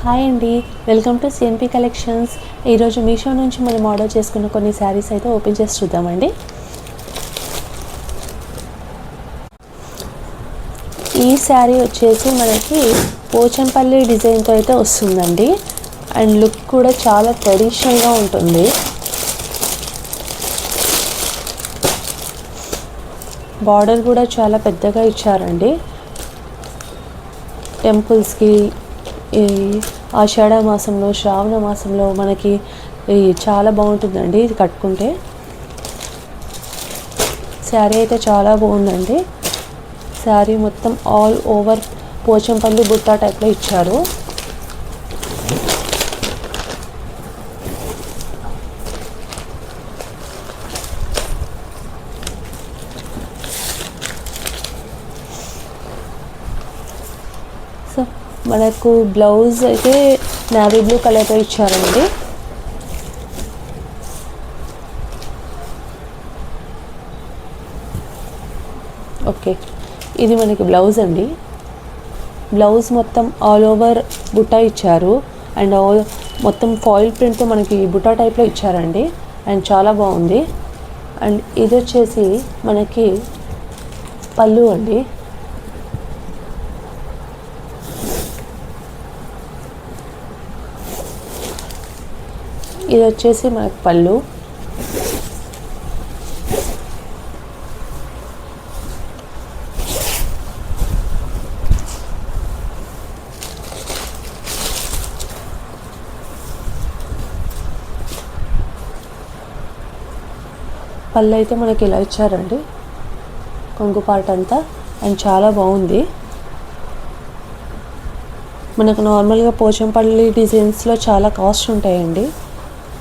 Hi అండి, welcome to CNP collections. ఈరోజు మీషో నుంచి మనం ఆర్డర్ చేసుకున్న కొన్ని శారీస్ అయితే ఓపెన్ చేసి చూద్దామండి. ఈ శారీ వచ్చేసి మనకి పోచంపల్లి డిజైన్తో అయితే వస్తుందండి. అండ్ లుక్ కూడా చాలా ట్రెడిషనల్గా ఉంటుంది. బార్డర్ కూడా చాలా పెద్దగా ఇచ్చారండి. టెంపుల్స్కి ఈ ఆషాఢ మాసంలో, శ్రావణ మాసంలో మనకి చాలా బాగుంటుందండి ఇది కట్టుకుంటే. శారీ అయితే చాలా బాగుందండి. శారీ మొత్తం ఆల్ ఓవర్ పోచంపల్లి బుట్ట టైప్లో ఇచ్చారు. సో మనకు బ్లౌజ్ అయితే నేవీ బ్లూ కలర్తో ఇచ్చారండి. ఓకే, ఇది మనకి బ్లౌజ్ అండి. బ్లౌజ్ మొత్తం ఆల్ ఓవర్ బుట్టా ఇచ్చారు. అండ్ మొత్తం ఫాయిల్ ప్రింట్తో మనకి బుట్టా టైప్లో ఇచ్చారండి. అండ్ చాలా బాగుంది. అండ్ ఇది వచ్చేసి మనకి పళ్ళు అండి. ఇది వచ్చేసి మనకి పళ్ళు. పళ్ళు అయితే మనకి ఇలా ఇచ్చారండి, కొంగు పార్ట్ అంతా. అండ్ చాలా బాగుంది. మనకు నార్మల్గా పోచంపల్లి డిజైన్స్లో చాలా కాస్ట్ ఉంటాయండి.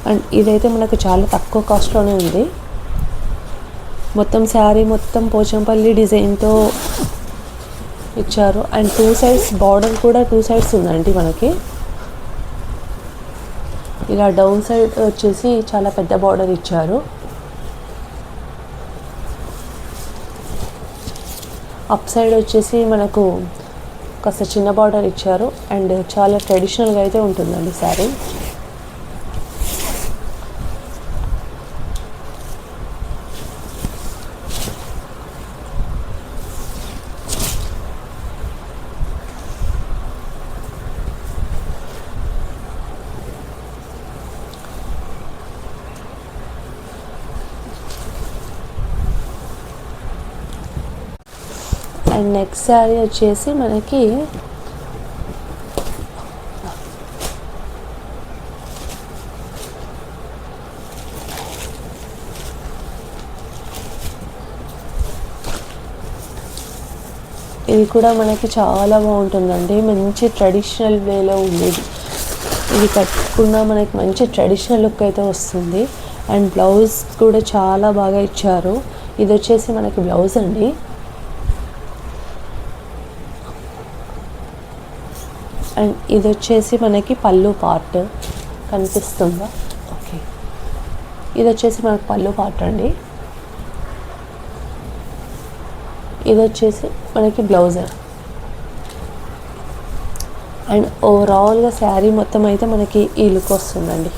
అండ్ ఇదైతే మనకు చాలా తక్కువ కాస్ట్లోనే ఉంది. మొత్తం శారీ మొత్తం పోచంపల్లి డిజైన్తో ఇచ్చారు. అండ్ టూ సైడ్స్ బార్డర్ కూడా టూ సైడ్స్ ఉందండి మనకి. ఇలా డౌన్ సైడ్ వచ్చేసి చాలా పెద్ద బార్డర్ ఇచ్చారు. అప్ సైడ్ వచ్చేసి మనకు కాస్త చిన్న బార్డర్ ఇచ్చారు. అండ్ చాలా ట్రెడిషనల్గా అయితే ఉంటుందండి శారీ. అండ్ నెక్స్ట్ శారీ వచ్చేసి మనకి ఇది కూడా మనకి చాలా బాగుంటుందండి. మంచి ట్రెడిషనల్ వేలో ఉండేది. ఇది కట్టుకున్న మనకి మంచి ట్రెడిషనల్ లుక్ అయితే వస్తుంది. అండ్ బ్లౌజ్ కూడా చాలా బాగా ఇచ్చారు. ఇది వచ్చేసి మనకి బ్లౌజ్ అండి. అండ్ ఇది వచ్చేసి మనకి పళ్ళు పార్ట్ కనిపిస్తుందా? ఓకే, ఇది వచ్చేసి మనకి పళ్ళు పార్ట్ అండి. ఇది వచ్చేసి మనకి బ్లౌజ్. అండ్ ఓవరాల్గా శారీ మొత్తం అయితే మనకి ఈ లుక్ వస్తుందండి.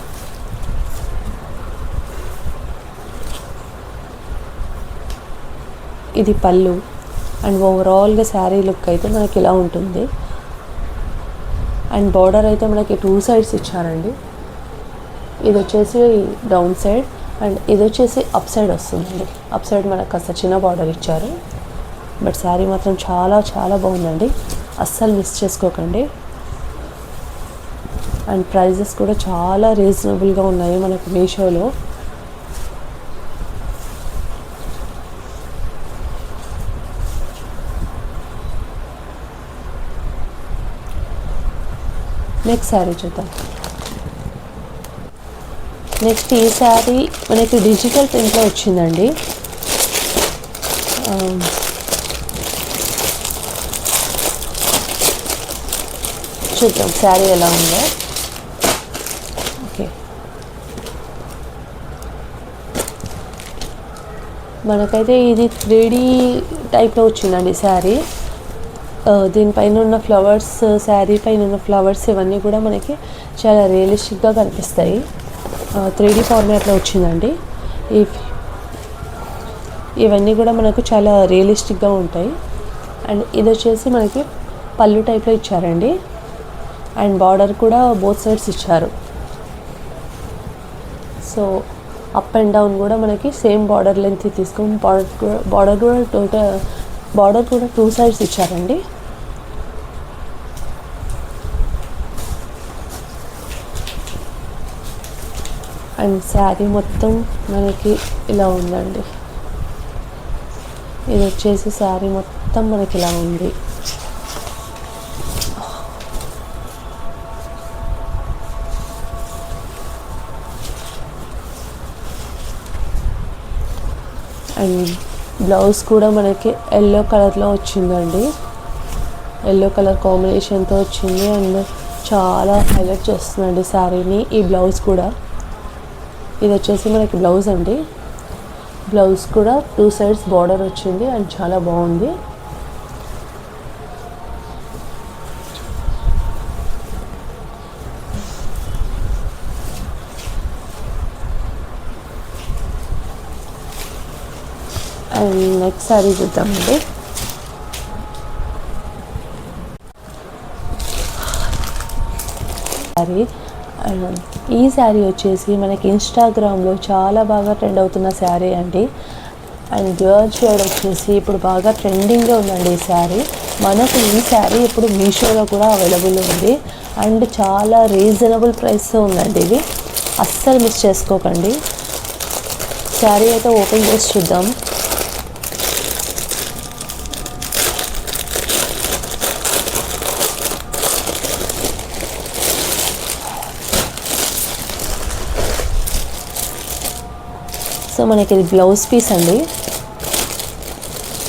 ఇది పళ్ళు. అండ్ ఓవరాల్గా శారీ లుక్ అయితే మనకి ఇలా ఉంటుంది. అండ్ బార్డర్ అయితే మనకి టూ సైడ్స్ ఇచ్చారండి. ఇది వచ్చేసి డౌన్ సైడ్ అండ్ ఇది వచ్చేసి అప్ సైడ్ వస్తుందండి. అప్ సైడ్ మనకు కాస్త చిన్న బార్డర్ ఇచ్చారు. బట్ శారీ మాత్రం చాలా చాలా బాగుందండి, అస్సలు మిస్ చేసుకోకండి. అండ్ ప్రైజెస్ కూడా చాలా రీజనబుల్గా ఉన్నాయి మనకు మీషోలో. నెక్స్ట్ శారీ చూద్దాం. నెక్స్ట్ ఈ శారీ మనకి డిజిటల్ ప్రింట్లో వచ్చిందండి. చూద్దాం శారీ ఎలా ఉందో. ఓకే, మనకైతే ఇది 3D టైప్లో వచ్చిందండి శారీ. దీనిపైన ఉన్న ఫ్లవర్స్, శారీ పైన ఉన్న ఫ్లవర్స్ ఇవన్నీ కూడా మనకి చాలా రియలిస్టిక్గా కనిపిస్తాయి. 3D ఫార్మాట్లో వచ్చిందండి. ఇవన్నీ కూడా మనకు చాలా రియలిస్టిక్గా ఉంటాయి. అండ్ ఇది వచ్చేసి మనకి పళ్ళు టైప్లో ఇచ్చారండి. అండ్ బార్డర్ కూడా బోత్ సైడ్స్ ఇచ్చారు. సో అప్ అండ్ డౌన్ కూడా మనకి సేమ్ బార్డర్ లెంత్ తీసుకొని బార్డర్ కూడా 2 సైడ్స్ ఇచ్చారండి. అండ్ శారీ మొత్తం మనకి ఇలా ఉందండి. ఇది వచ్చేసి శారీ మొత్తం మనకి ఇలా ఉంది. అండ్ బ్లౌజ్ కూడా మనకి ఎల్లో కలర్లో వచ్చిందండి. ఎల్లో కలర్ కాంబినేషన్తో వచ్చింది. అండ్ చాలా హైలైట్ చేస్తుందండి శారీని ఈ బ్లౌజ్ కూడా. ఇది వచ్చేసి మనకి బ్లౌజ్ అండి. బ్లౌజ్ కూడా 2 సైడ్స్ బార్డర్ వచ్చింది అండ్ చాలా బాగుంది. అండ్ నెక్స్ట్ శారీ చూద్దామండి. ఈ శారీ వచ్చేసి మనకి ఇన్స్టాగ్రామ్లో చాలా బాగా ట్రెండ్ అవుతున్న శారీ అండి. అండ్ డ్యూయల్ షేడ్ వచ్చేసి ఇప్పుడు బాగా ట్రెండింగ్గా ఉందండి ఈ శారీ. మనకు ఈ శారీ ఇప్పుడు మీషోలో కూడా అవైలబుల్ ఉంది. అండ్ చాలా రీజనబుల్ ప్రైస్తో ఉందండి. ఇది అస్సలు మిస్ చేసుకోకండి. శారీ అయితే ఓపెన్ చేసి చూద్దాం. సో మనకి ఇది బ్లౌజ్ పీస్ అండి.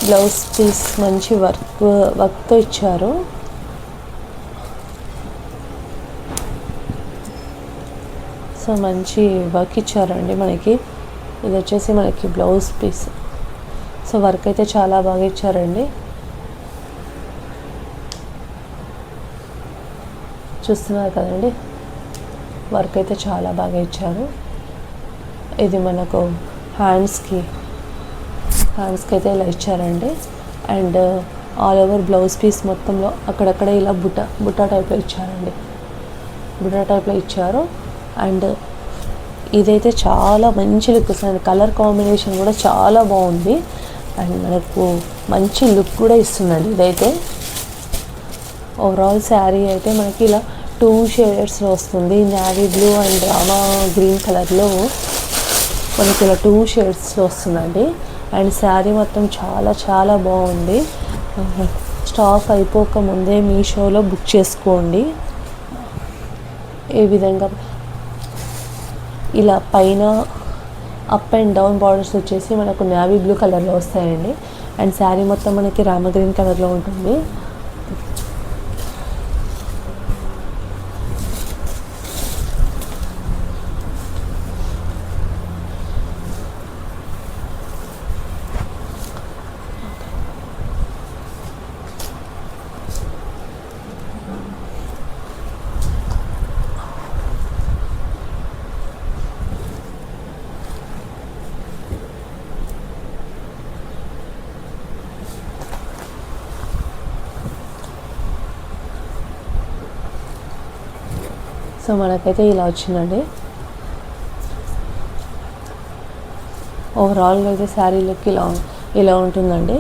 బ్లౌజ్ పీస్ మంచి వర్క్తో ఇచ్చారు. సో మంచి వర్క్ ఇచ్చారండి మనకి. ఇది వచ్చేసి మనకి బ్లౌజ్ పీస్. సో వర్క్ అయితే చాలా బాగా ఇచ్చారండి. చూస్తున్నారు కదండి, వర్క్ అయితే చాలా బాగా ఇచ్చారు. ఇది మనకు హ్యాండ్స్కి అయితే ఇలా ఇచ్చారండి. And all over blouse piece మొత్తంలో అక్కడక్కడ ఇలా బుట్ట టైప్లో ఇచ్చారండి. బుట్ట టైప్లో ఇచ్చారు. అండ్ ఇదైతే చాలా మంచి లుక్ వస్తుంది. కలర్ కాంబినేషన్ కూడా చాలా బాగుంది. అండ్ మనకు మంచి లుక్ కూడా ఇస్తుందండి ఇదైతే. ఓవరాల్ శారీ అయితే మనకి ఇలా 2 షేడ్స్లో వస్తుంది. Navy blue and Rama green కలర్లో మనకి ఇలా 2 షేడ్స్లో వస్తుందండి. అండ్ శారీ మొత్తం చాలా చాలా బాగుంది. స్టాక్ అయిపోక ముందే మీషోలో బుక్ చేసుకోండి. ఈ విధంగా ఇలా పైన అప్ అండ్ డౌన్ బార్డర్స్ వచ్చేసి మనకు నేవీ బ్లూ కలర్లో వస్తాయండి. అండ్ శారీ మొత్తం మనకి రామ గ్రీన్ కలర్లో ఉంటుంది. సో మనకైతే ఇలా వచ్చిందండి. ఓవరాల్గా అయితే శారీ లుక్ ఇలా ఉంటుందండి.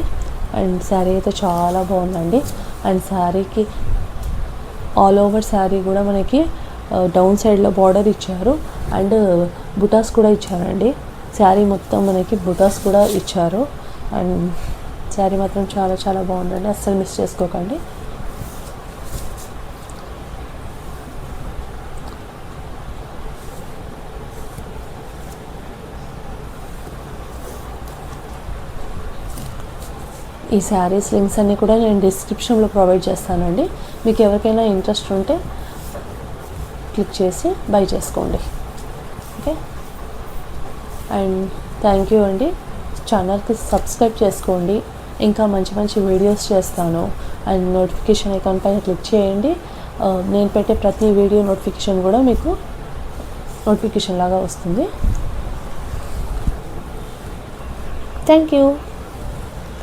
అండ్ శారీ అయితే చాలా బాగుందండి. అండ్ శారీకి ఆల్ ఓవర్ శారీ కూడా మనకి డౌన్ సైడ్లో బార్డర్ ఇచ్చారు. అండ్ బుటాస్ కూడా ఇచ్చారండి. శారీ మొత్తం మనకి బుటాస్ కూడా ఇచ్చారు. అండ్ శారీ మాత్రం చాలా చాలా బాగుందండి. అస్సలు మిస్ చేసుకోకండి. ఈ శారీస్ లింక్స్ అన్నీ కూడా నేను డిస్క్రిప్షన్లో ప్రొవైడ్ చేస్తానండి. మీకు ఎవరికైనా ఇంట్రెస్ట్ ఉంటే క్లిక్ చేసి బై చేసుకోండి. ఓకే, అండ్ థ్యాంక్ యూ అండి. ఛానల్కి సబ్స్క్రైబ్ చేసుకోండి. ఇంకా మంచి మంచి వీడియోస్ చేస్తాను. అండ్ నోటిఫికేషన్ ఐకాన్ పైన క్లిక్ చేయండి. నేను పెట్టే ప్రతి వీడియో నోటిఫికేషన్ కూడా మీకు నోటిఫికేషన్ లాగా వస్తుంది. Thank you.